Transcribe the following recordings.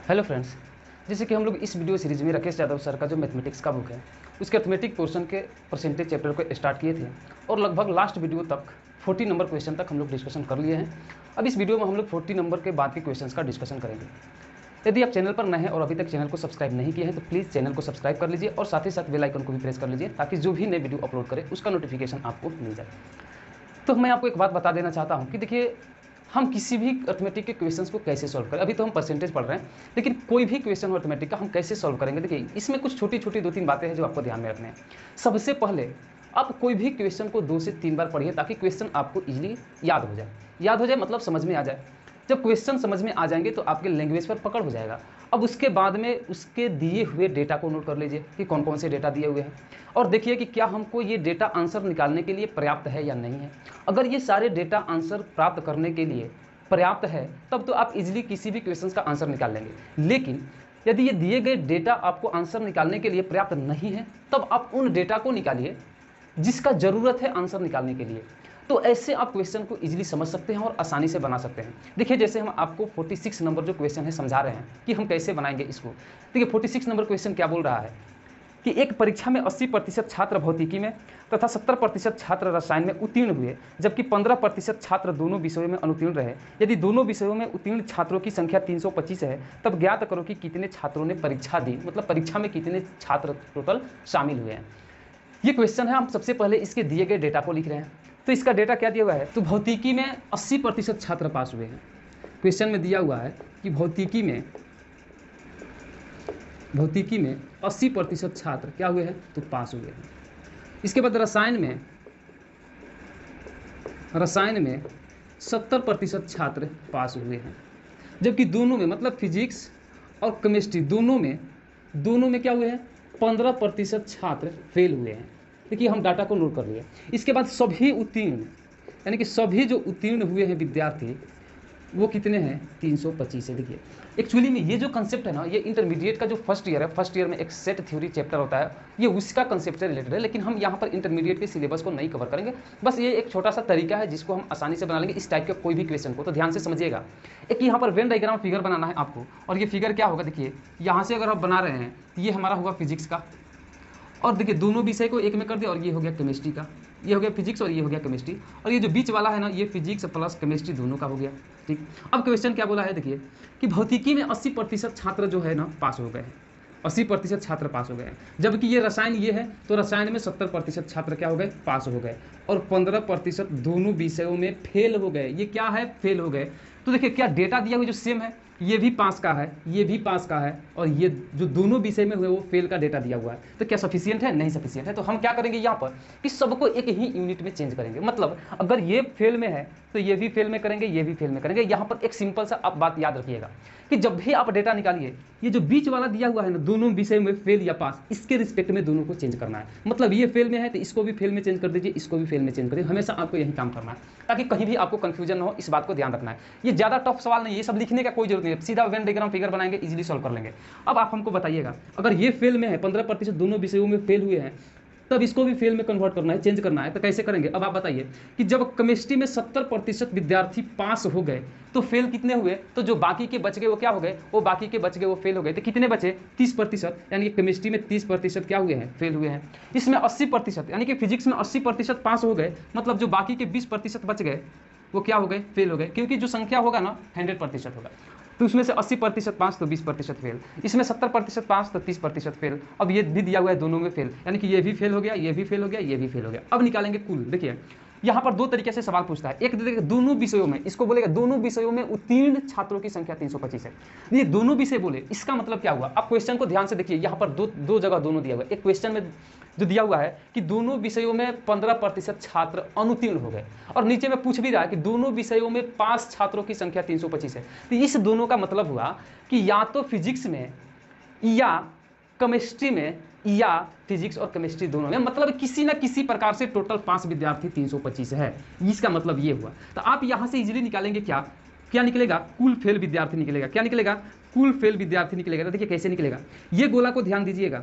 Hello friends. जैसे कि हम लोग इस वीडियो सीरीज में राकेश यादव सर का जो मैथमेटिक्स का बुक है उसके अर्थमेटिक पोर्शन के परसेंटेज चैप्टर को स्टार्ट किए थे और लगभग लास्ट वीडियो तक 40 नंबर क्वेश्चन तक हम लोग डिस्कशन कर लिए हैं। अब इस वीडियो में हम लोग 40 नंबर के बाद के क्वेश्चन का डिस्कशन करेंगे। यदि आप चैनल पर नए हैं और अभी तक चैनल को सब्सक्राइब नहीं किए हैं तो प्लीज़ चैनल को सब्सक्राइब कर लीजिए और साथ ही साथ बेल आइकन को भी प्रेस कर लीजिए ताकि जो भी नए वीडियो अपलोड करें उसका नोटिफिकेशन आपको मिल जाए। तो मैं आपको एक बात बता देना चाहता हूँ कि देखिए, हम किसी भी अर्थमेटिक के क्वेश्चंस को कैसे सॉल्व करें। अभी तो हम परसेंटेज पढ़ रहे हैं, लेकिन कोई भी क्वेश्चन हो अर्थमेटिक का हम कैसे सॉल्व करेंगे। देखिए, इसमें कुछ छोटी छोटी 2-3 बातें हैं जो आपको ध्यान में रखने हैं। सबसे पहले आप कोई भी क्वेश्चन को 2 से 3 बार पढ़िए ताकि क्वेश्चन आपको ईजिली याद हो जाए मतलब समझ में आ जाए। जब क्वेश्चन समझ में आ जाएंगे तो आपके लैंग्वेज पर पकड़ हो जाएगा। अब उसके बाद में उसके दिए हुए डेटा को नोट कर लीजिए कि कौन कौन से डेटा दिए हुए हैं और देखिए कि क्या हमको ये डेटा आंसर निकालने के लिए पर्याप्त है या नहीं है। अगर ये सारे डेटा आंसर प्राप्त करने के लिए पर्याप्त है तब तो आप इजीली किसी भी क्वेश्चन का आंसर निकाल लेंगे। लेकिन यदि ये दिए गए डेटा आपको आंसर निकालने के लिए पर्याप्त नहीं है तब आप उन डेटा को निकालिए जिसका ज़रूरत है आंसर निकालने के लिए। तो ऐसे आप क्वेश्चन को इजीली समझ सकते हैं और आसानी से बना सकते हैं। देखिए, जैसे हम आपको 46 नंबर जो क्वेश्चन है समझा रहे हैं कि हम कैसे बनाएंगे इसको। देखिए, 46 नंबर क्वेश्चन क्या बोल रहा है कि एक परीक्षा में 80% छात्र भौतिकी में तथा 70% छात्र रसायन में उत्तीर्ण हुए, जबकि 15% छात्र दोनों विषयों में अनुत्तीर्ण रहे। यदि दोनों विषयों में उत्तीर्ण छात्रों की संख्या 325 है तब ज्ञात करो कि कितने छात्रों ने परीक्षा दी, मतलब परीक्षा में कितने छात्र टोटल शामिल हुए हैं। ये क्वेश्चन है। हम सबसे पहले इसके दिए गए डेटा को लिख रहे हैं। तो इसका डेटा क्या दिया हुआ है, तो भौतिकी में 80% छात्र पास हुए हैं। क्वेश्चन में दिया हुआ है कि भौतिकी में 80% छात्र क्या हुए हैं, तो पास हुए हैं। इसके बाद रसायन में 70% छात्र पास हुए हैं, जबकि दोनों में मतलब फिजिक्स और केमिस्ट्री दोनों में क्या हुए हैं, 15% छात्र फेल हुए हैं। देखिए, हम डाटा को नोट कर लिए। इसके बाद सभी उत्तीर्ण यानी कि सभी जो उत्तीर्ण हुए हैं विद्यार्थी वो कितने हैं, 325 है। देखिए, एक्चुअली में ये जो कंसेप्ट है ना, ये इंटरमीडिएट का जो फर्स्ट ईयर है, फर्स्ट ईयर में एक सेट थ्योरी चैप्टर होता है, ये उसका कंसेप्ट से रिलेटेड है। लेकिन हम यहाँ पर इंटरमीडिएट के सिलेबस को नहीं कवर करेंगे। बस ये एक छोटा सा तरीका है जिसको हम आसानी से बना लेंगे इस टाइप के कोई भी क्वेश्चन को। तो ध्यान से समझिएगा। एक यहाँ पर वेन डायग्राम फिगर बनाना है आपको, और ये फिगर क्या होगा, देखिए यहाँ से अगर आप बना रहे हैं तो ये हमारा होगा फिजिक्स का, और देखिए दोनों विषय को एक में कर दिया, और ये हो गया केमिस्ट्री का, ये हो गया फिजिक्स और ये हो गया केमिस्ट्री, और ये जो बीच वाला है ना, ये फिजिक्स प्लस केमिस्ट्री दोनों का हो गया। ठीक, अब क्वेश्चन क्या बोला है, देखिए कि भौतिकी में 80% छात्र जो है ना पास हो गए हैं, 80% छात्र पास हो गए हैं। जबकि ये रसायन ये है तो रसायन में 70% छात्र क्या हो गए, पास हो गए, और 15% दोनों विषयों में फेल हो गए। ये क्या है, फेल हो गए। तो देखिए क्या डेटा दिया हुआ जो सेम है, ये भी पास का है, ये भी पास का है, और ये जो दोनों विषय में हुए वो फेल का डेटा दिया हुआ है। तो क्या सफिशिएंट है, नहीं सफिशिएंट है। तो हम क्या करेंगे यहाँ पर कि सबको एक ही यूनिट में चेंज करेंगे। मतलब अगर ये फेल में है तो ये भी फेल में करेंगे, ये भी फेल में करेंगे। यहाँ पर एक सिंपल सा आप बात याद रखिएगा कि जब भी आप डेटा निकालिए, ये जो बीच वाला दिया हुआ है ना, दोनों विषय में फेल या पास, इसके रिस्पेक्ट में दोनों को चेंज करना है। मतलब ये फेल में है तो इसको भी फेल में चेंज कर दीजिए, इसको भी फेल में चेंज करिए। हमेशा आपको यही काम करना है ताकि कहीं भी आपको कंफ्यूजन ना हो। इस बात को ध्यान रखना है। ये ज़्यादा टफ सवाल नहीं है, ये सब लिखने का कोई जरूरत नहीं है। सीधा वेन डायग्राम फिगर बनाएंगे, इजीली सॉल्व कर लेंगे। अब आप हमको बताइएगा, अगर ये फेल में है, 15% दोनों विषयों में फेल हुए हैं, तब इसको भी फेल में कन्वर्ट करना है, चेंज करना है। तो कैसे करेंगे, अब आप बताइए कि जब केमिस्ट्री में 70% विद्यार्थी पास हो गए तो फेल कितने हुए, तो जो बाकी के बच गए वो क्या हो गए, वो बाकी के बच गए वो फेल हो गए। तो कितने बचे, 30%, यानी कि केमिस्ट्री में 30% क्या हुए हैं, फेल हुए हैं। इसमें 80% यानी कि फिजिक्स में 80% पास हो गए, मतलब जो बाकी के 20% बच गए वो क्या हो गए, फेल हो गए। क्योंकि जो संख्या होगा ना 100% होगा, तो उसमें से 80% पास तो 20% फेल, इसमें 70% पास तो 30% फेल। अब ये भी दिया हुआ है दोनों में फेल, यानी कि ये भी फेल हो गया, ये भी फेल हो गया, ये भी फेल हो गया। अब निकालेंगे कुल। देखिए यहाँ पर दो तरीके से सवाल पूछता है। एक देखिए दोनों विषयों में, इसको बोलेगा दोनों विषयों में उत्तीर्ण छात्रों की संख्या 325 है। ये दोनों विषय बोले, इसका मतलब क्या हुआ। अब क्वेश्चन को ध्यान से देखिए, यहाँ पर दो जगह दोनों दिया हुआ है। एक क्वेश्चन में जो दिया हुआ है कि दोनों विषयों में 15% छात्र अनुत्तीर्ण हो गए, और नीचे में पूछ भी रहा है कि दोनों विषयों में पास छात्रों की संख्या 325 है। तो इस दोनों का मतलब हुआ कि या तो फिजिक्स में या केमिस्ट्री में, या फिजिक्स और केमिस्ट्री दोनों में, मतलब किसी ना किसी प्रकार से टोटल 5 विद्यार्थी 325 है। इसका मतलब ये हुआ। तो आप यहां से इजीली निकालेंगे क्या निकलेगा, कुल फेल विद्यार्थी निकलेगा। क्या निकलेगा, कुल फेल विद्यार्थी निकलेगा। तो देखिए कैसे निकलेगा, ये गोला को ध्यान दीजिएगा।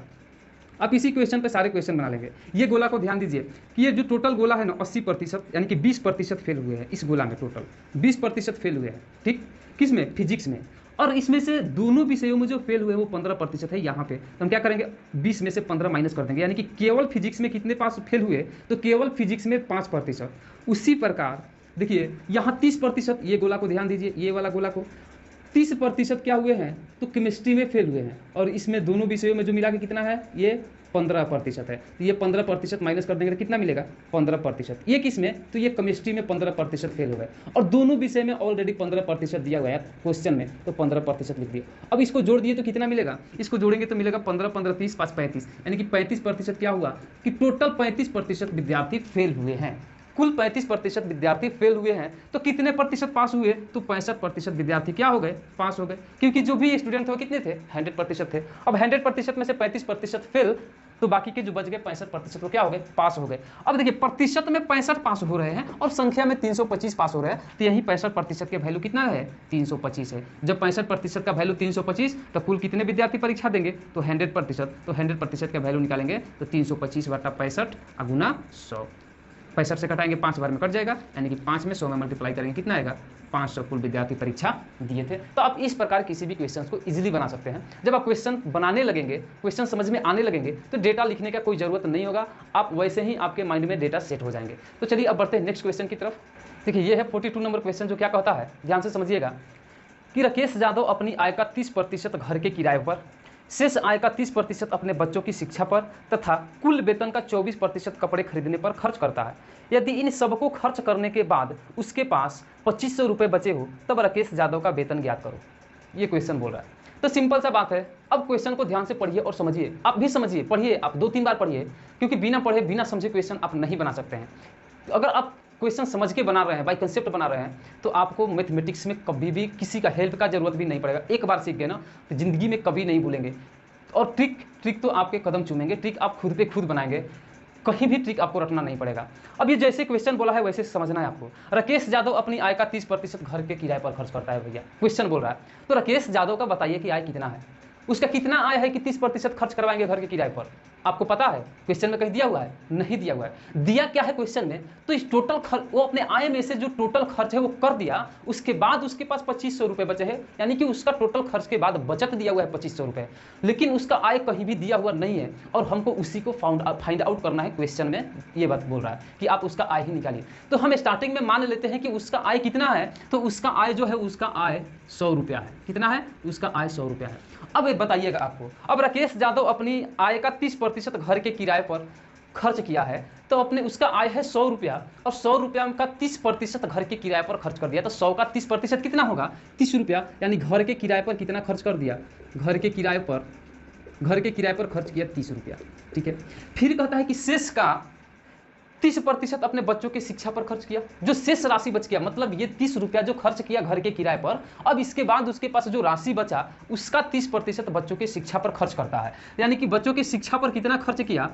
आप इसी क्वेश्चन पे सारे क्वेश्चन बना लेंगे। ये गोला को ध्यान दीजिए कि ये जो टोटल गोला है ना 80%, यानी कि 20% फेल हुए हैं। इस गोला में टोटल 20% फेल हुए हैं। ठीक, किस में, फिजिक्स में। और इसमें से दोनों विषयों में जो फेल हुए वो 15% है यहाँ पे। तो हम क्या करेंगे, 20 में से 15 माइनस कर देंगे, यानी कि केवल फिजिक्स में कितने पास फेल हुए, तो केवल फिजिक्स में 5%। उसी प्रकार देखिए यहाँ 30%, ये गोला को ध्यान दीजिए, ये वाला गोला को 30% क्या हुए हैं, तो केमिस्ट्री में फेल हुए हैं। और इसमें दोनों विषयों में जो मिला के कितना है, ये 15% है। तो ये 15% माइनस कर देंगे तो कितना मिलेगा, 15%। ये किस में, तो ये केमिस्ट्री में 15% फेल हो गए, और दोनों विषय में ऑलरेडी 15% दिया हुआ है क्वेश्चन में, तो 15% लिख दिया। अब इसको जोड़ दिए तो कितना मिलेगा, इसको जोड़ेंगे तो मिलेगा 15, 15, 30, 5, 35, यानी कि 35% क्या हुआ, कि टोटल 35% विद्यार्थी फेल हुए हैं। कुल 35% विद्यार्थी फेल हुए हैं, तो कितने प्रतिशत पास हुए, तो 65% विद्यार्थी क्या हो गए, पास हो गए, क्योंकि जो भी स्टूडेंट थे वो कितने थे, 100% थे। अब 100% में से 35% फेल, तो बाकी के जो बच गए 65% वो क्या हो गए, पास हो गए। अब देखिए प्रतिशत में 65 पास हो रहे हैं और संख्या में 325 पास हो रहे हैं, तो यही 65% के वैल्यू कितना है, 325 है। जब 65% का वैल्यू 325, तो कुल कितने विद्यार्थी परीक्षा देंगे, तो 100%, तो 100% का वैल्यू निकालेंगे तो 325/65 गुना 100। 65 से घटाएंगे 5 बार में कट जाएगा, यानी कि 5 में 100 में मल्टीप्लाई करेंगे कितना आएगा, 500 कुल विद्यार्थी परीक्षा दिए थे। तो आप इस प्रकार किसी भी क्वेश्चन को इजीली बना सकते हैं। जब आप क्वेश्चन बनाने लगेंगे, क्वेश्चन समझ में आने लगेंगे, तो डेटा लिखने का कोई जरूरत नहीं होगा, आप वैसे ही आपके माइंड में डेटा सेट हो जाएंगे। तो चलिए अब बढ़ते हैं नेक्स्ट क्वेश्चन की तरफ। देखिए ये है 42 नंबर क्वेश्चन, जो क्या कहता है, ध्यान से समझिएगा, कि राकेश यादव अपनी आय का 30% घर के किराए पर, शेष आय का 30% अपने बच्चों की शिक्षा पर तथा कुल वेतन का 24% कपड़े खरीदने पर खर्च करता है। यदि इन सबको खर्च करने के बाद उसके पास 2500 रुपये बचे हो, तब राकेश यादव का वेतन ज्ञात करो। ये क्वेश्चन बोल रहा है। तो सिंपल सा बात है। अब क्वेश्चन को ध्यान से पढ़िए और समझिए, आप भी समझिए, पढ़िए, आप 2-3 बार पढ़िए, क्योंकि बिना पढ़े बिना समझे क्वेश्चन आप नहीं बना सकते हैं। तो अगर आप क्वेश्चन समझ के बना रहे हैं, बाई कंसेप्ट बना रहे हैं, तो आपको मैथमेटिक्स में कभी भी किसी का हेल्प का जरूरत भी नहीं पड़ेगा। एक बार सीख गए ना, तो जिंदगी में कभी नहीं भूलेंगे। और ट्रिक तो आपके कदम चूमेंगे, ट्रिक आप खुद पे खुद बनाएंगे, कहीं भी ट्रिक आपको रटना नहीं पड़ेगा। अब ये जैसे क्वेश्चन बोला है वैसे समझना है आपको। राकेश यादव अपनी आय का 30% घर के किराए पर खर्च करता है। भैया क्वेश्चन बोल रहा है, तो राकेश यादव का बताइए कि आय कितना है, उसका कितना आय है कि 30% खर्च करवाएंगे घर के किराए पर। आपको पता है क्वेश्चन में कहीं दिया हुआ है, नहीं दिया हुआ है। दिया क्या है क्वेश्चन में, तो इस टोटल खर्च, वो अपने आय में से जो टोटल खर्च है वो कर दिया, उसके बाद उसके पास 2500 रुपये बचे हैं, यानी कि उसका टोटल खर्च के बाद बचत दिया हुआ है 2500 रुपये, लेकिन उसका आय कहीं भी दिया हुआ नहीं है, और हमको उसी को फाइंड आउट करना है। क्वेश्चन में ये बात बोल रहा है कि आप उसका आय ही निकालिए। तो हम स्टार्टिंग में मान लेते हैं कि उसका आय कितना है, तो उसका आय जो है, उसका आय 100 रुपया है। कितना है, उसका आय 100 रुपया है। अब बताइएगा आपको, अब राकेश यादव अपनी आय का 30% घर के किराए पर खर्च किया है, तो अपने उसका आय है 100 रुपया, और 100 रुपया का 30% घर के किराए पर खर्च कर दिया, तो 100 का 30% कितना होगा, 30 रुपया, यानी घर के किराए पर कितना खर्च कर दिया, घर के किराए पर खर्च किया 30 रुपया। ठीक है, फिर कहता है कि शेष का 30% अपने बच्चों की शिक्षा पर खर्च किया। जो शेष राशि बच गया, मतलब ये 30 रुपया जो खर्च किया घर के किराए पर, अब इसके बाद उसके पास जो राशि बचा उसका 30% बच्चों की शिक्षा पर खर्च करता है। यानी कि बच्चों की शिक्षा पर कितना खर्च किया,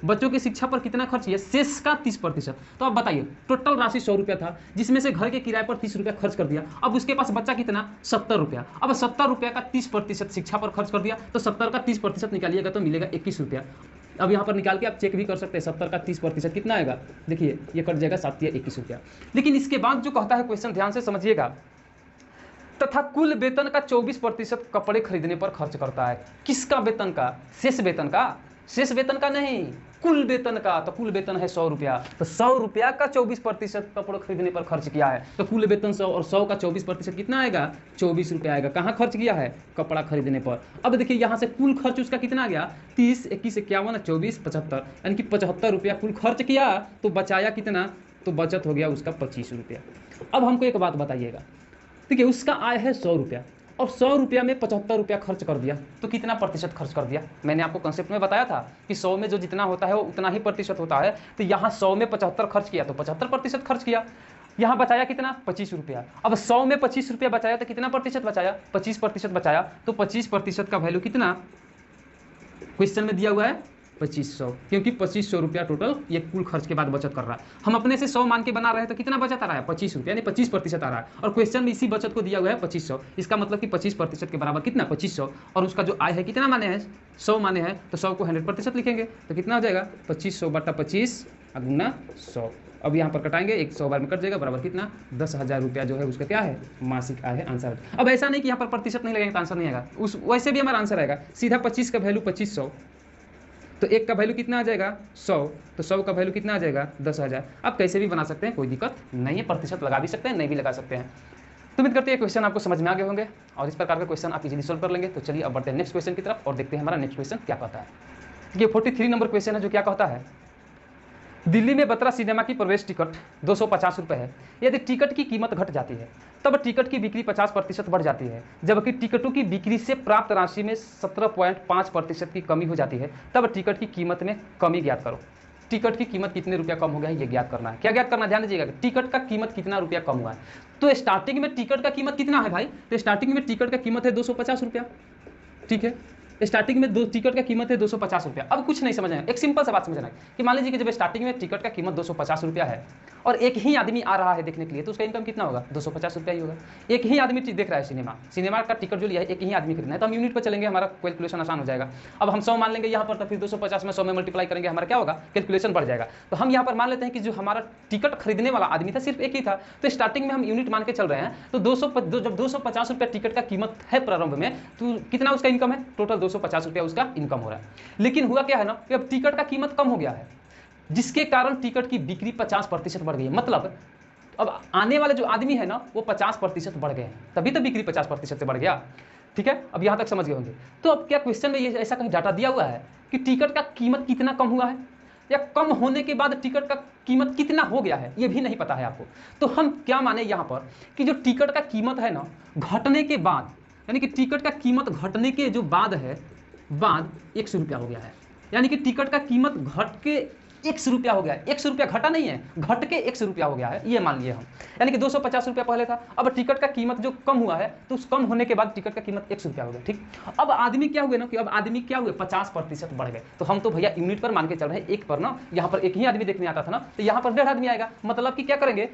बच्चों की शिक्षा पर कितना खर्च किया, शेष का 30%। तो अब बताइए, टोटल राशि 100 रुपया था, जिसमें से घर के किराए पर 30 रुपया खर्च कर दिया। अब उसके पास बच्चा कितना, 70 रुपया। अब 70 रुपया का 30% शिक्षा पर खर्च कर दिया, तो 70 का 30% निकालिएगा तो मिलेगा 21 रुपया। अब यहाँ पर निकाल के आप चेक भी कर सकते हैं, 70 का 30% कितना आएगा, देखिए ये कट जाएगा 7 या 21 रुपया। लेकिन इसके बाद जो कहता है क्वेश्चन, ध्यान से समझिएगा, तथा कुल वेतन का 24% कपड़े खरीदने पर खर्च करता है। किसका वेतन का, शेष वेतन का, शेष वेतन का नहीं, कुल वेतन का। तो कुल वेतन है 100 रुपया, तो 100 रुपया का 24% कपड़े खरीदने पर खर्च किया है, तो कुल वेतन 100 और 100 का 24% कितना आएगा, 24 रुपया आएगा। कहाँ खर्च किया है, कपड़ा खरीदने पर। अब देखिए यहाँ से कुल खर्च उसका कितना आ गया, 30, 21, 51, 24, 75, यानी कि 75 रुपया कुल खर्च किया, तो बचाया कितना, तो बचत हो गया उसका 25 रुपया। अब हमको एक बात बताइएगा, देखिए उसका आय है 100 रुपया, और 100 रुपया में 75 रुपया खर्च कर दिया, तो कितना प्रतिशत खर्च कर दिया। मैंने आपको कंसेप्ट में बताया था कि 100 में जो जितना होता है वो उतना ही प्रतिशत होता है। तो यहाँ 100 में 75 खर्च किया, तो 75% खर्च किया। यहाँ बचाया कितना, 25 रुपया। अब 100 में 25 रुपया बचाया, तो कितना प्रतिशत बचाया, 25% बचाया। तो 25% का वैल्यू कितना, क्वेश्चन में दिया हुआ है 2500, क्योंकि 2500 रुपया टोटल ये कुल खर्च के बाद बचत कर रहा है। हम अपने से 100 मान के बना रहे हैं, तो कितना बचत आ रहा है, 25 रुपया, यानी 25% आ रहा है। और क्वेश्चन में इसी बचत को दिया हुआ है 2500, इसका मतलब कि 25% के बराबर कितना, 2500। और उसका जो आय है कितना माने हैं, 100 माने हैं, तो 100 को 100% लिखेंगे, तो कितना हो जाएगा, 2500/25 गुना 100। अब यहाँ पर कटाएंगे, 100 बार में कट जाएगा, बराबर कितना 10,000 रुपया जो है उसका क्या है मासिक आय है, आंसर। अब ऐसा नहीं कि यहाँ पर प्रतिशत नहीं लगेगा तो आंसर नहीं आएगा, उस वैसे भी हमारा आंसर आएगा सीधा। 25 का वैल्यू 2500, तो 1 का वैल्यू कितना आ जाएगा 100, तो 100 का वैल्यू कितना आ जाएगा 10,000। आप कैसे भी बना सकते हैं, कोई दिक्कत नहीं है, प्रतिशत लगा भी सकते हैं, नहीं भी लगा सकते हैं। तो उम्मीद करते हैं क्वेश्चन आपको समझ में आ गए होंगे और इस प्रकार के क्वेश्चन आप इजीली सॉल्व कर लेंगे। तो चलिए अब बढ़ते हैं नेक्स्ट क्वेश्चन की तरफ और देखते हैं हमारा नेक्स्ट क्वेश्चन क्या कहता है। ये 43 नंबर क्वेश्चन है जो क्या कहता है, दिल्ली में बत्रा सिनेमा की प्रवेश टिकट 250 रुपये है। यदि टिकट की कीमत घट जाती है तब टिकट की बिक्री 50% बढ़ जाती है, जबकि टिकटों की बिक्री से प्राप्त राशि में 17.5% की कमी हो जाती है, तब टिकट की कीमत में कमी ज्ञात करो। टिकट की कीमत कितने रुपया कम हो गया है ये ज्ञात करना है। क्या ज्ञात करना, ध्यान दीजिएगा, टिकट का कीमत कितना रुपया कम हुआ है। तो स्टार्टिंग में टिकट का कीमत कितना है भाई, तो स्टार्टिंग में टिकट का कीमत है 250 रुपया, ठीक है। स्टार्टिंग में दो टिकट का कीमत है 250 रुपया। अब कुछ नहीं समझना है, एक सिंपल सा बात समझना है कि मान लीजिए कि जब स्टार्टिंग में टिकट का कीमत 250 रुपया है और एक ही आदमी आ रहा है देखने के लिए, तो उसका इनकम कितना होगा 250 रुपया ही होगा। एक ही आदमी देख रहा है सिनेमा का टिकट जो लिया है एक ही आदमी खरीदना है, तो हम यूनिट पर चलेंगे, हमारा कैलकुलेशन आसान हो जाएगा। अब हम 100 मान लेंगे यहाँ पर, तो फिर 250 में 100 में मल्टीप्लाई करेंगे, हमारा क्या होगा कैलकुलेशन बढ़ जाएगा। तो हम यहाँ पर मान लेते हैं कि जो हमारा टिकट खरीदने वाला आदमी था सिर्फ एक ही था, तो स्टार्टिंग में हम यूनिट मान के चल रहे हैं, तो जब 250 रुपया टिकट का कीमत है प्रारंभ में, तो कितना उसका इनकम है, टोटल 250 रुपया उसका इनकम हो रहा है। लेकिन हुआ क्या है ना कि अब टिकट का कीमत कम हो गया है, जिसके कारण टिकट की बिक्री 50% बढ़ गई है। मतलब अब आने वाले जो आदमी है ना वो 50% बढ़ गए हैं, तभी तो बिक्री 50% से बढ़ गया, ठीक है। अब यहां तक समझ गए होंगे। तो अब क्या क्वेश्चन में ये ऐसा कहीं डाटा दिया हुआ है कि टिकट का कीमत कितना कम हुआ है, या कम होने के बाद टिकट का कीमत कितना हो गया है, ये भी नहीं पता है आपको। तो हम क्या माने यहां पर कि जो टिकट का कीमत है ना घटने के बाद, यानी कि टिकट का कीमत घटने के जो बाद 100 रुपया हो गया है, यानी कि टिकट का कीमत घट के 100 रुपया हो गया है। 100 रुपया घटा नहीं है, घट के 100 रुपया हो गया है, ये मान लिए हम। यानी कि 250 रुपया पहले था, अब टिकट का कीमत जो कम हुआ है तो उस कम होने के बाद टिकट का कीमत 100 रुपया हो गया, ठीक। अब आदमी क्या हुए ना कि अब आदमी क्या हुए 50% बढ़ गए। तो हम तो भैया यूनिट पर मान के चल रहे हैं, एक पर ना, यहाँ पर एक ही आदमी देखने आता था ना, तो यहाँ पर 1.5 आदमी आएगा, मतलब कि क्या करेंगे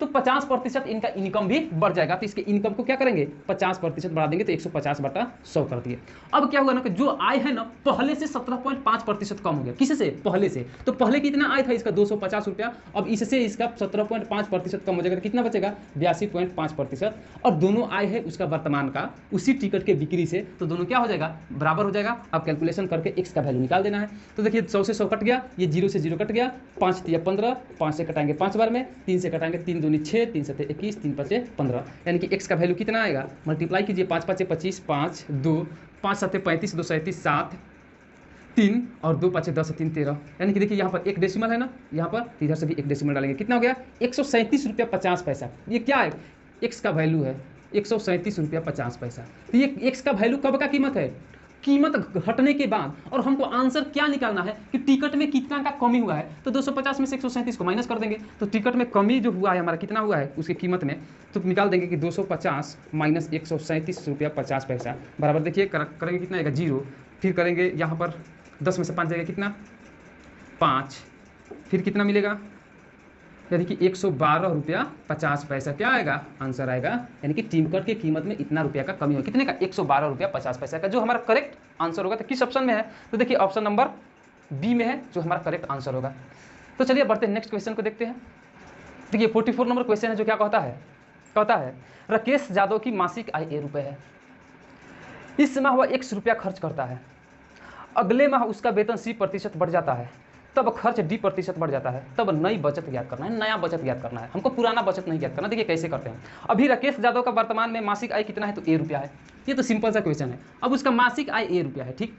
तो 50% इनका इनकम भी बढ़ जाएगा। तो इसके इनकम को क्या करेंगे 50% बढ़ा देंगे, तो 150/100 कर दिए। अब क्या हुआ ना कि जो आय है ना पहले से 17.5% कम हो गया। किससे, पहले से। तो पहले कितना आय था इसका 250 रुपया, अब इससे इसका 17.5% कम हो जाएगा, तो कितना बचेगा 82.5%। और दोनों आय है उसका वर्तमान का उसी टिकट के बिक्री से, तो दोनों क्या हो जाएगा बराबर हो जाएगा। अब कैलकुलेशन करके x का वैल्यू निकाल देना है। तो देखिए 100 से 100 कट गया, ये 0 से 0 कट गया, 5 या 15, 5 से कटाएंगे 5 बार में, 3 से कटाएंगे 3 दूनी 6, 3 7 21, 3 5 15, यानी कि x का वैल्यू कितना आएगा, मल्टीप्लाई कीजिए 5 5 25, 5 2 5 7 35, 2 37 7 3 और 2 5 10 3 13, यानी कि देखिए यहाँ पर एक डेसिमल है ना, यहाँ पर इधर से भी एक डेसिमल डालेंगे, कितना हो गया 137 रुपया 50 पैसा। ये क्या है x का वैल्यू है 137 रुपया 50 पैसा। तो ये x का वैल्यू कब का कीमत है, कीमत घटने के बाद। और हमको आंसर क्या निकालना है कि टिकट में कितना का कमी हुआ है, तो 250 में से 137 को माइनस कर देंगे, तो टिकट में कमी जो हुआ है हमारा कितना हुआ है उसकी कीमत में, तो निकाल देंगे कि 250 माइनस 137 रुपया 50 पैसा बराबर, देखिए करेंगे कितना आएगा 0, फिर करेंगे यहाँ पर 10 में से 5 जाएगा कितना 5, फिर कितना मिलेगा यानी कि 112 रुपया 50 पैसा क्या आएगा आंसर आएगा। यानी कि टिकट की कीमत में इतना रुपया का कमी हो, कितने का 112 रुपया 50 पैसा का, जो हमारा करेक्ट आंसर होगा। तो किस ऑप्शन में है, तो देखिए ऑप्शन नंबर बी में है जो हमारा करेक्ट आंसर होगा। तो चलिए बढ़ते हैं नेक्स्ट क्वेश्चन को देखते हैं। देखिए 44 नंबर क्वेश्चन है जो क्या कहता है राकेश यादव की मासिक आय ₹1 है। इस माह वह 100 रुपया खर्च करता है, अगले माह उसका वेतन 30% बढ़ जाता है, तब खर्च D% बढ़ जाता है, तब नई बचत ज्ञात करना है, नया बचत ज्ञात करना है, हमको पुराना बचत नहीं ज्ञात करना। देखिए कैसे करते हैं। अभी राकेश यादव का वर्तमान में मासिक आय कितना है, तो ₹1 है। ये तो सिंपल सा क्वेश्चन है। अब उसका मासिक आय ₹1 है, ठीक।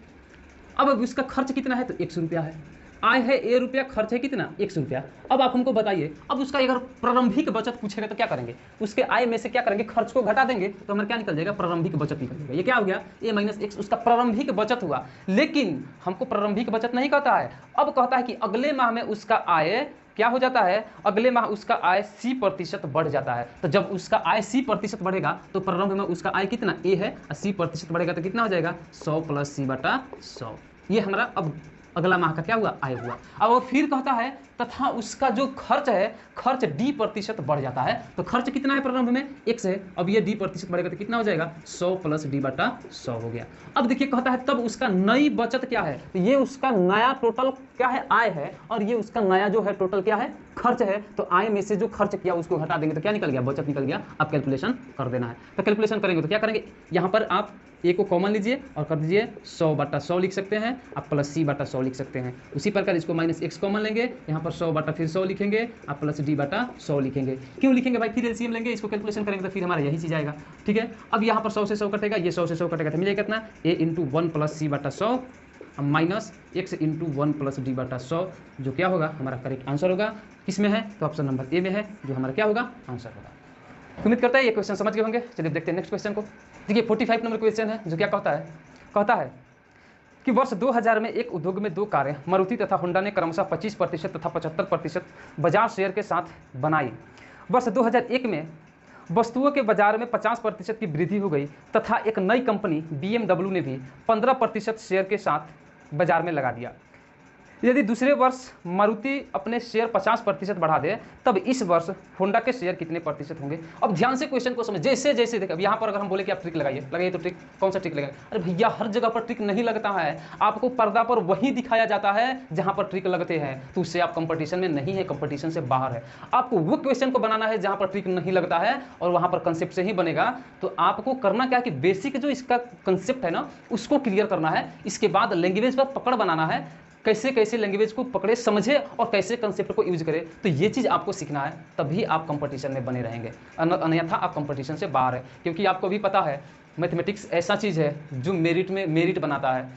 अब उसका खर्च कितना है, तो 100 रुपया है। आय है ₹1, खर्च है कितना 100 रुपया। अब आप हमको बताइए, अब उसका अगर प्रारंभिक बचत पूछेगा तो क्या करेंगे, उसके आय में से क्या करेंगे खर्च को घटा देंगे, तो हमारा क्या निकल जाएगा प्रारंभिक बचत निकल जाएगा। ये क्या हो गया A - X, उसका प्रारंभिक बचत हुआ। लेकिन हमको प्रारंभिक बचत नहीं कहता है, अब कहता है कि अगले माह में उसका आय क्या हो जाता है, अगले माह उसका आय C% बढ़ जाता है। तो जब उसका आय C% बढ़ेगा तो प्रारंभ में उसका आय कितना A है, 80% बढ़ेगा तो कितना हो जाएगा 100 + C/100। ये हमारा अब अगला माह का क्या हुआ आय हुआ। अब वो फिर कहता है तथा उसका जो खर्च है, खर्च D% बढ़ जाता है। तो खर्च कितना है प्रारंभ में, 1 है, अब ये D% बढ़ेगा तो कितना हो जाएगा, 100 + D/100 हो गया। अब देखिए कहता है तब उसका नई बचत क्या है, तो ये उसका नया टोटल क्या है, आय है, और ये उसका नया जो है टोटल क्या है, खर्च है। तो आय में से जो खर्च किया उसको घटा देंगे तो क्या निकल गया, बचत निकल गया। अब कैलकुलेशन कर देना है। तो कैलकुलेशन करेंगे तो क्या करेंगे, यहाँ पर आप ए को कॉमन लीजिए और कर दीजिए 100/100 लिख सकते हैं, आप +C/100 लिख सकते हैं। उसी प्रकार इसको -x कॉमन लेंगे, यहाँ पर 100/100 लिखेंगे, आप +D/100 लिखेंगे। क्यों लिखेंगे भाई, फिर एलसीएम लेंगे, इसको कैलकुलेशन करेंगे तो फिर हमारा यही चीज़ आएगा। ठीक है, अब यहाँ पर 100 से 100 कटेगा, ये 100 से 100 कटेगा तो मिलेगा कितना, A × 1 + C/100 -x × 1 + D/100, जो क्या होगा हमारा करेक्ट आंसर होगा। किस में है, तो ऑप्शन नंबर ए में है, जो हमारा क्या होगा, आंसर होगा। उम्मीद करता है ये क्वेश्चन समझ गए होंगे। चलिए देखते हैं नेक्स्ट क्वेश्चन को। देखिए 45 नंबर क्वेश्चन है, जो क्या कहता है कि वर्ष 2000 में एक उद्योग में 2 कारें मारुति तथा होंडा ने क्रमशः 25% तथा 75% बाजार शेयर के साथ बनाई। वर्ष 2001 में वस्तुओं के बाजार में 50% की वृद्धि हो गई तथा एक नई कंपनी BMW ने भी 15% शेयर के साथ बाजार में लगा दिया। यदि दूसरे वर्ष मारुति अपने शेयर 50% बढ़ा दे, तब इस वर्ष होंडा के शेयर कितने प्रतिशत होंगे। अब ध्यान से क्वेश्चन को समझ, जैसे जैसे देखिए, अब यहाँ पर अगर हम बोले कि आप ट्रिक लगाइए तो ट्रिक कौन सा ट्रिक लगाइए, अरे भैया हर जगह पर ट्रिक नहीं लगता है, आपको पर्दा पर वही दिखाया जाता है जहाँ पर ट्रिक लगते हैं, तो उससे आप कंपटीशन में नहीं है, कंपटीशन से बाहर है। आपको वो क्वेश्चन को बनाना है जहाँ पर ट्रिक नहीं लगता है और वहाँ पर कंसेप्ट से ही बनेगा। तो आपको करना क्या है कि बेसिक जो इसका कंसेप्ट है ना, उसको क्लियर करना है। इसके बाद लैंग्वेज पर पकड़ बनाना है, कैसे कैसे लैंग्वेज को पकड़े, समझे और कैसे कंसेप्ट को यूज करें। तो ये चीज़ आपको सीखना है, तभी आप कंपटीशन में बने रहेंगे, अन्यथा आप कंपटीशन से बाहर है। क्योंकि आपको भी पता है मैथमेटिक्स ऐसा चीज़ है जो मेरिट बनाता है,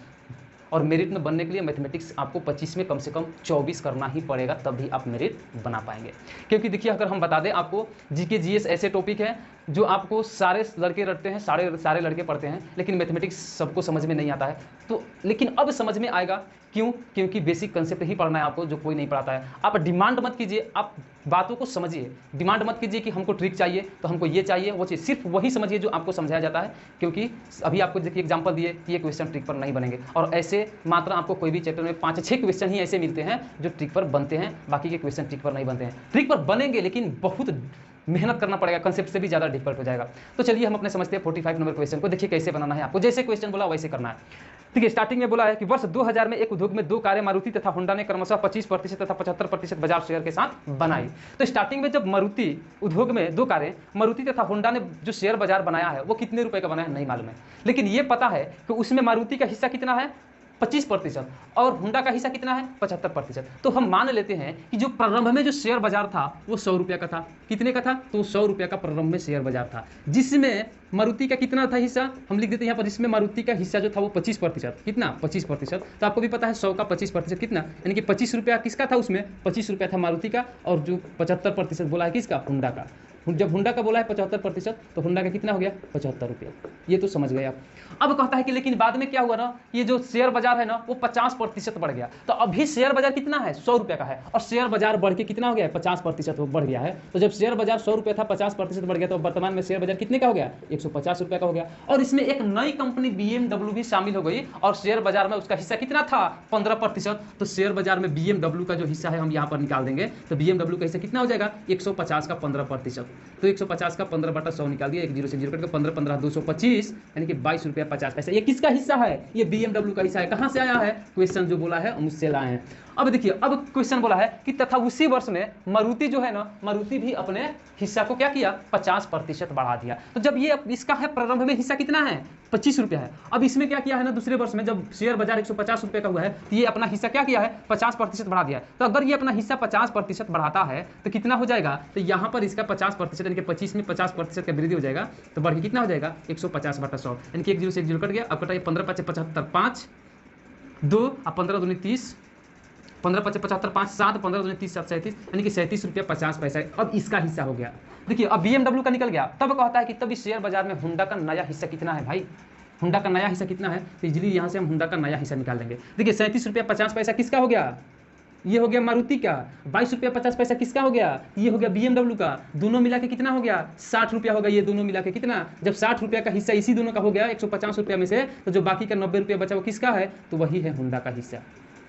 और मेरिट में बनने के लिए मैथमेटिक्स आपको 25 में कम से कम 24 करना ही पड़ेगा, तभी आप मेरिट बना पाएंगे। क्योंकि देखिए अगर हम बता दें आपको, जीके जीएस ऐसे टॉपिक है जो आपको सारे लड़के रटते हैं, सारे लड़के पढ़ते हैं, लेकिन मैथमेटिक्स सबको समझ में नहीं आता है। तो लेकिन अब समझ में आएगा, क्यों, क्योंकि बेसिक कंसेप्ट ही पढ़ना है आपको, जो कोई नहीं पढ़ाता है। आप डिमांड मत कीजिए, आप बातों को समझिए, डिमांड मत कीजिए कि हमको ट्रिक चाहिए तो हमको ये चाहिए वो चाहिए, सिर्फ वही समझिए जो आपको समझाया जाता है। क्योंकि अभी आपको देखिए एग्जांपल दिए कि ये क्वेश्चन ट्रिक पर नहीं बनेंगे, और ऐसे मात्र आपको कोई भी चैप्टर में 5-6 क्वेश्चन ही ऐसे मिलते हैं जो ट्रिक पर बनते हैं, बाकी के क्वेश्चन ट्रिक पर नहीं बनते हैं। ट्रिक पर बनेंगे लेकिन बहुत मेहनत करना पड़ेगा, कंसेप्ट से भी ज़्यादा डिफिकल्ट हो जाएगा। तो चलिए हम अपने समझते हैं 45 नंबर क्वेश्चन को। देखिए कैसे बनाना है आपको, जैसे क्वेश्चन बोला वैसे करना है। ठीक है, स्टार्टिंग में बोला है कि वर्ष 2000 में एक उद्योग में 2 कारें मारुति तथा होंडा ने क्रमशः 25% तथा 75% बाजार शेयर के साथ बनाई। तो स्टार्टिंग में जब मारुति उद्योग में 2 कारें मारुति तथा होंडा ने जो शेयर बाजार बनाया है वो कितने रुपए का बनाया है नहीं मालूम है, लेकिन ये पता है कि उसमें मारुति का हिस्सा कितना है, 25%, और होंडा का हिस्सा कितना है, 75%। तो हम मान लेते हैं कि जो प्रारंभ में जो शेयर बाजार था वो 100 रुपये का था। कितने का था, तो 100 रुपये का प्रारंभ में शेयर बाजार था, जिसमें मारुति का कितना था हिस्सा, हम लिख देते हैं यहाँ पर, जिसमें मारुति का हिस्सा जो था वो 25%। कितना, 25%। तो आपको भी पता है 100 का 25% कितना, यानी कि 25 रुपया किसका था, उसमें 25 रुपया था मारुति का, और जो 75% बोला है किसका, होंडा का। जब होंडा का बोला है 75%, तो होंडा का कितना हो गया, 75 रुपये। ये तो समझ गए आप। अब कहता है कि लेकिन बाद में क्या हुआ ना, ये जो शेयर बाजार है ना वो 50% बढ़ गया। तो अभी शेयर बाजार कितना है, 100 रुपये का है, और शेयर बाजार बढ़ के कितना हो गया है, 50% बढ़ गया है। तो जब शेयर बाजार 100 रुपये था, 50% बढ़ गया, तो वर्तमान में शेयर बाजार कितने का हो गया, 150 रुपये का हो गया। और इसमें एक नई कंपनी BMW भी शामिल हो गई, और शेयर बाजार में उसका हिस्सा कितना था, 15%। तो शेयर बाजार में BMW का जो हिस्सा है हम यहाँ पर निकाल देंगे, तो BMW का हिस्सा कितना हो जाएगा, 150 का 15%। तो 150 का 15/100 निकाल दिया, 1 0 से 0 कट के 15 15 225, यानी कि 22 रुपया 50 पैसा। ये किसका हिस्सा है, ये BMW का हिस्सा है। कहाँ से आया है, क्वेश्चन जो बोला है मुझसे लाए हैं। अब देखिए, अब क्वेश्चन बोला है कि तथा उसी वर्ष में मारुति जो है ना, मारुति भी अपने हिस्सा को क्या किया, 50% बढ़ा दिया। तो जब ये इसका है प्रारंभ में हिस्सा कितना है, 25 रुपया है। अब इसमें क्या किया है ना, दूसरे वर्ष में जब शेयर बाजार 150 रुपये का हुआ है, तो ये अपना हिस्सा क्या किया है, 50% बढ़ा दिया है। तो अगर ये अपना हिस्सा 50% बढ़ाता है तो कितना हो जाएगा, तो यहाँ पर इसका 50%, यानी कि 25 में 50% का वृद्धि हो जाएगा, तो बढ़ के कितना हो जाएगा, 150/100, यानी कि 1 0 से 1 0 कट गया। अब कटाइए 15 5 75 5 2 और 15 दूनी 30, 15 5 75 5 7, 15 दूनी 30 7 37, यानी कि 37 रुपया 50 पैसा। अब इसका हिस्सा हो गया। देखिए अब BMW का निकल गया। तब कहता है कि तब इस शेयर बाजार में होंडा का नया हिस्सा कितना है भाई, होंडा का नया हिस्सा कितना है, तो इजीली यहाँ से हम होंडा का नया हिस्सा निकाल लेंगे। देखिए 37 रुपया 50 पैसा किसका हो गया, ये हो गया मारुति का। 22 रुपया 50 पैसा किसका हो गया, ये हो गया BMW का। दोनों मिला के कितना हो गया, 60 रुपया हो गया। ये दोनों मिला के कितना, जब 60 रुपया का हिस्सा इसी दोनों का हो गया 150 रुपया में से, तो जो बाकी का 90 रुपया बचा वो किसका है, तो वही है होंडा का हिस्सा।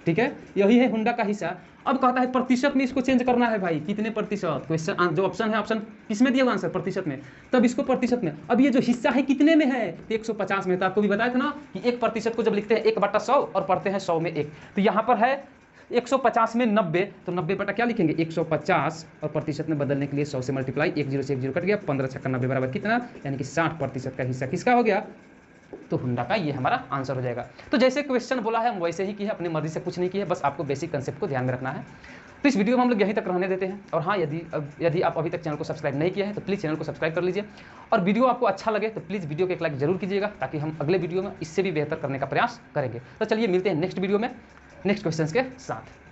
ठीक है, यही है होंडा का हिस्सा। अब कहता है प्रतिशत में इसको चेंज करना है भाई, कितने प्रतिशत, क्वेश्चन जो ऑप्शन है, ऑप्शन किसमें दिया हुआ आंसर, प्रतिशत में, तब इसको प्रतिशत में। अब ये जो हिस्सा है कितने में है, 150 में। तो आपको भी बताया था ना कि 1% को जब लिखते हैं 1/100 और पढ़ते हैं 100 में 1, तो यहाँ पर है 150 में 90, तो 90 बटा क्या लिखेंगे 150, और प्रतिशत में बदलने के लिए 100 से मल्टीप्लाई, 1 0 से 1 0 कट गया, 15 छक्का 90 बराबर कितना, यानी कि 60% का हिस्सा किसका हो गया, तो होंडा का। ये हमारा आंसर हो जाएगा। तो जैसे क्वेश्चन बोला है हम वैसे ही किया है, अपनी मर्जी से कुछ नहीं किया है, बस आपको बेसिक कंसेप्ट को ध्यान में रखना है। तो इस वीडियो में हम लोग यहीं तक रहने देते हैं। और हाँ, यदि आप अभी तक चैनल को सब्सक्राइब नहीं किया है तो प्लीज़ चैनल को सब्सक्राइब कर लीजिए, और वीडियो आपको अच्छा लगे तो प्लीज़ वीडियो को एक लाइक जरूर कीजिएगा, ताकि हम अगले वीडियो में इससे भी बेहतर करने का प्रयास करेंगे। तो चलिए मिलते हैं नेक्स्ट वीडियो में नेक्स्ट क्वेश्चन के साथ।